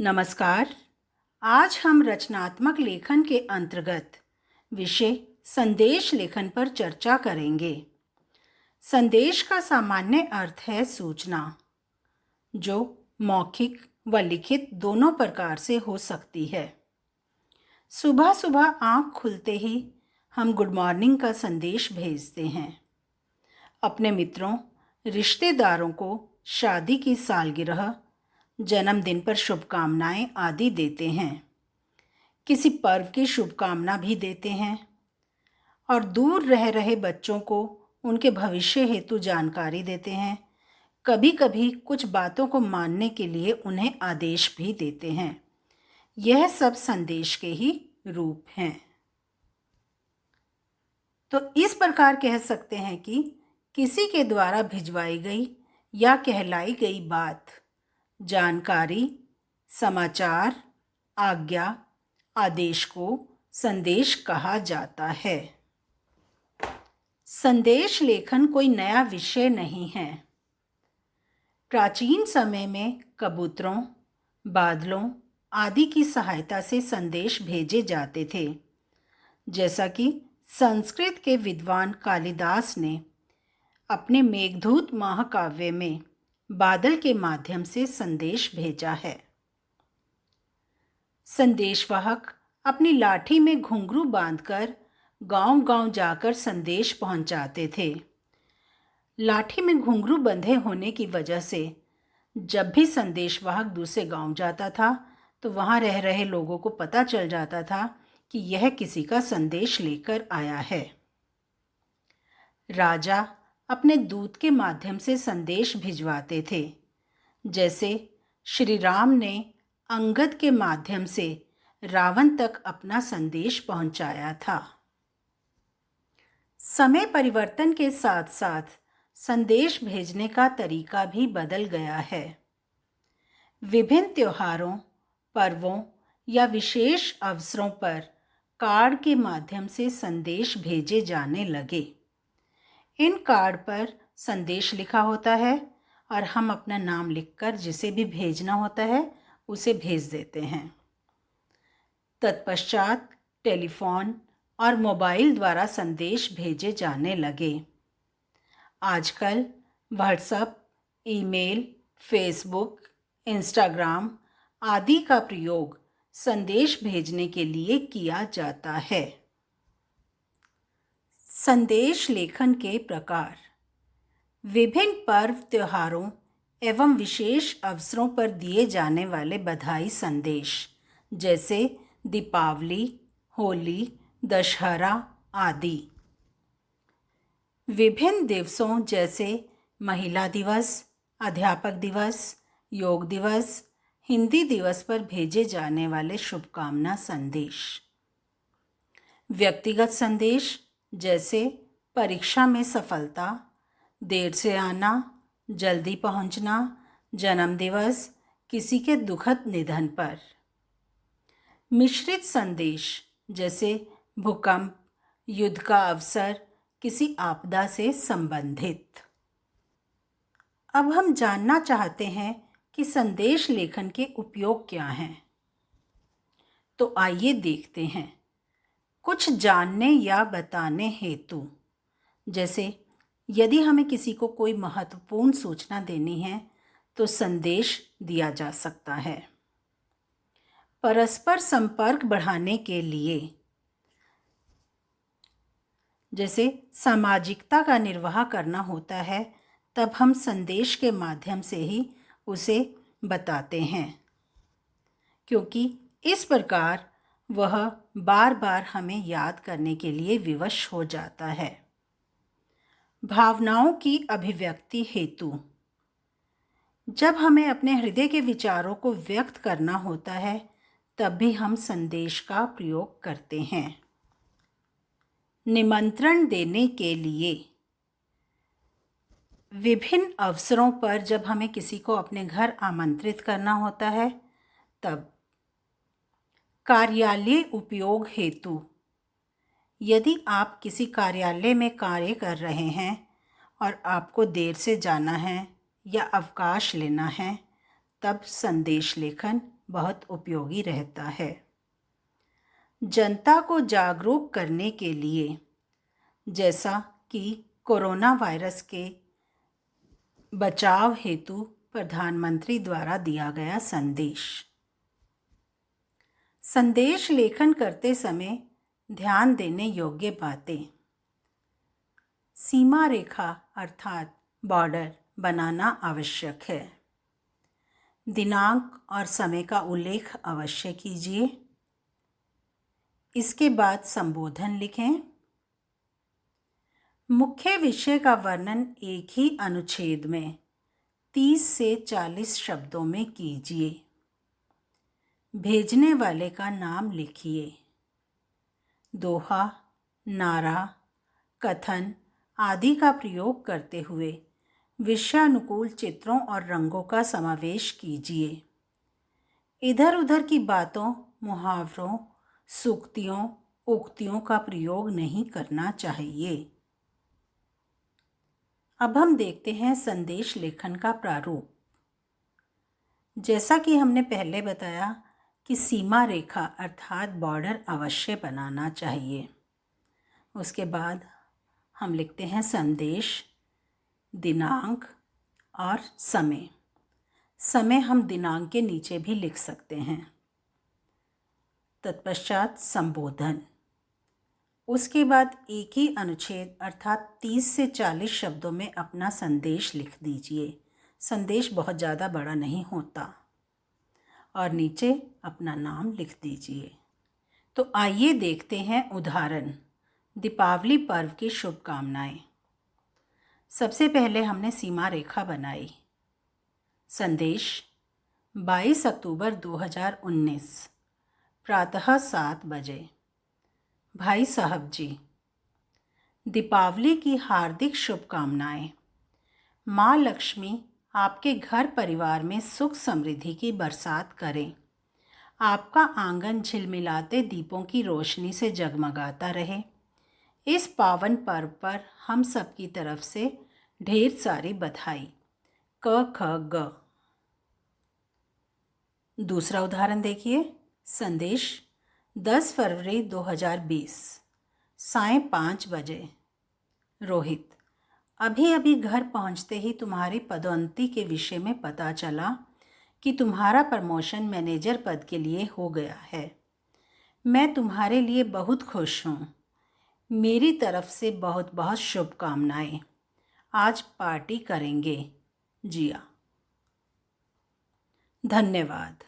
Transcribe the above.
नमस्कार। आज हम रचनात्मक लेखन के अंतर्गत विषय संदेश लेखन पर चर्चा करेंगे। संदेश का सामान्य अर्थ है सूचना, जो मौखिक व लिखित दोनों प्रकार से हो सकती है। सुबह सुबह आँख खुलते ही हम गुड मॉर्निंग का संदेश भेजते हैं। अपने मित्रों, रिश्तेदारों को शादी की सालगिरह, जन्मदिन पर शुभकामनाएं आदि देते हैं। किसी पर्व की शुभकामना भी देते हैं और दूर रह रहे बच्चों को उनके भविष्य हेतु जानकारी देते हैं। कभी कभी कुछ बातों को मानने के लिए उन्हें आदेश भी देते हैं। यह सब संदेश के ही रूप हैं। तो इस प्रकार कह सकते हैं कि किसी के द्वारा भिजवाई गई या कहलाई गई बात, जानकारी, समाचार, आज्ञा, आदेश को संदेश कहा जाता है। संदेश लेखन कोई नया विषय नहीं है। प्राचीन समय में कबूतरों, बादलों आदि की सहायता से संदेश भेजे जाते थे। जैसा कि संस्कृत के विद्वान कालिदास ने अपने मेघदूत महाकाव्य में बादल के माध्यम से संदेश भेजा है। संदेशवाहक अपनी लाठी में घुंघरू बांधकर गांव-गांव जाकर संदेश पहुंचाते थे। लाठी में घुंघरू बंधे होने की वजह से जब भी संदेशवाहक दूसरे गांव जाता था तो वहां रह रहे लोगों को पता चल जाता था कि यह किसी का संदेश लेकर आया है। राजा अपने दूत के माध्यम से संदेश भिजवाते थे। जैसे श्री राम ने अंगद के माध्यम से रावण तक अपना संदेश पहुंचाया था। समय परिवर्तन के साथ साथ संदेश भेजने का तरीका भी बदल गया है। विभिन्न त्योहारों, पर्वों या विशेष अवसरों पर कार्ड के माध्यम से संदेश भेजे जाने लगे। इन कार्ड पर संदेश लिखा होता है और हम अपना नाम लिखकर जिसे भी भेजना होता है उसे भेज देते हैं। तत्पश्चात टेलीफोन और मोबाइल द्वारा संदेश भेजे जाने लगे। आजकल व्हाट्सएप, ईमेल, फेसबुक, इंस्टाग्राम आदि का प्रयोग संदेश भेजने के लिए किया जाता है। संदेश लेखन के प्रकार। विभिन्न पर्व, त्योहारों एवं विशेष अवसरों पर दिए जाने वाले बधाई संदेश, जैसे दीपावली, होली, दशहरा आदि। विभिन्न दिवसों जैसे महिला दिवस, अध्यापक दिवस, योग दिवस, हिंदी दिवस पर भेजे जाने वाले शुभकामना संदेश। व्यक्तिगत संदेश जैसे परीक्षा में सफलता, देर से आना, जल्दी पहुंचना, जन्मदिवस, किसी के दुखद निधन पर। मिश्रित संदेश जैसे भूकंप, युद्ध का अवसर, किसी आपदा से संबंधित। अब हम जानना चाहते हैं कि संदेश लेखन के उपयोग क्या हैं। तो आइए देखते हैं। कुछ जानने या बताने हेतु, जैसे यदि हमें किसी को कोई महत्वपूर्ण सूचना देनी है तो संदेश दिया जा सकता है। परस्पर संपर्क बढ़ाने के लिए, जैसे सामाजिकता का निर्वाह करना होता है, तब हम संदेश के माध्यम से ही उसे बताते हैं, क्योंकि इस प्रकार वह बार बार हमें याद करने के लिए विवश हो जाता है। भावनाओं की अभिव्यक्ति हेतु, जब हमें अपने हृदय के विचारों को व्यक्त करना होता है तब भी हम संदेश का प्रयोग करते हैं। निमंत्रण देने के लिए, विभिन्न अवसरों पर जब हमें किसी को अपने घर आमंत्रित करना होता है तब। कार्यालय उपयोग हेतु, यदि आप किसी कार्यालय में कार्य कर रहे हैं और आपको देर से जाना है या अवकाश लेना है, तब संदेश लेखन बहुत उपयोगी रहता है। जनता को जागरूक करने के लिए, जैसा कि कोरोना वायरस के बचाव हेतु प्रधानमंत्री द्वारा दिया गया संदेश। संदेश लेखन करते समय ध्यान देने योग्य बातें। सीमा रेखा अर्थात बॉर्डर बनाना आवश्यक है। दिनांक और समय का उल्लेख अवश्य कीजिए। इसके बाद संबोधन लिखें। मुख्य विषय का वर्णन एक ही अनुच्छेद में 30 से 40 शब्दों में कीजिए। भेजने वाले का नाम लिखिए। दोहा, नारा, कथन आदि का प्रयोग करते हुए विषयानुकूल चित्रों और रंगों का समावेश कीजिए। इधर उधर की बातों, मुहावरों, सूक्तियों, उक्तियों का प्रयोग नहीं करना चाहिए। अब हम देखते हैं संदेश लेखन का प्रारूप। जैसा कि हमने पहले बताया कि सीमा रेखा अर्थात बॉर्डर अवश्य बनाना चाहिए। उसके बाद हम लिखते हैं संदेश, दिनांक और समय। समय हम दिनांक के नीचे भी लिख सकते हैं। तत्पश्चात संबोधन। उसके बाद एक ही अनुच्छेद अर्थात 30 से 40 शब्दों में अपना संदेश लिख दीजिए। संदेश बहुत ज़्यादा बड़ा नहीं होता। और नीचे अपना नाम लिख दीजिए। तो आइए देखते हैं उदाहरण। दीपावली पर्व की शुभकामनाएं। सबसे पहले हमने सीमा रेखा बनाई। संदेश 22 अक्टूबर 2019 प्रातः 7 बजे। भाई साहब जी, दीपावली की हार्दिक शुभकामनाएं। माँ लक्ष्मी आपके घर परिवार में सुख समृद्धि की बरसात करें। आपका आंगन झिलमिलाते दीपों की रोशनी से जगमगाता रहे। इस पावन पर्व पर हम सब की तरफ से ढेर सारी बधाई। क ख ग। दूसरा उदाहरण देखिए। संदेश 10 फरवरी 2020 सायं 5 बजे। रोहित, अभी अभी घर पहुंचते ही तुम्हारी पदोन्नति के विषय में पता चला कि तुम्हारा प्रमोशन मैनेजर पद के लिए हो गया है। मैं तुम्हारे लिए बहुत खुश हूँ। मेरी तरफ से बहुत बहुत शुभकामनाएं। आज पार्टी करेंगे। जिया। धन्यवाद।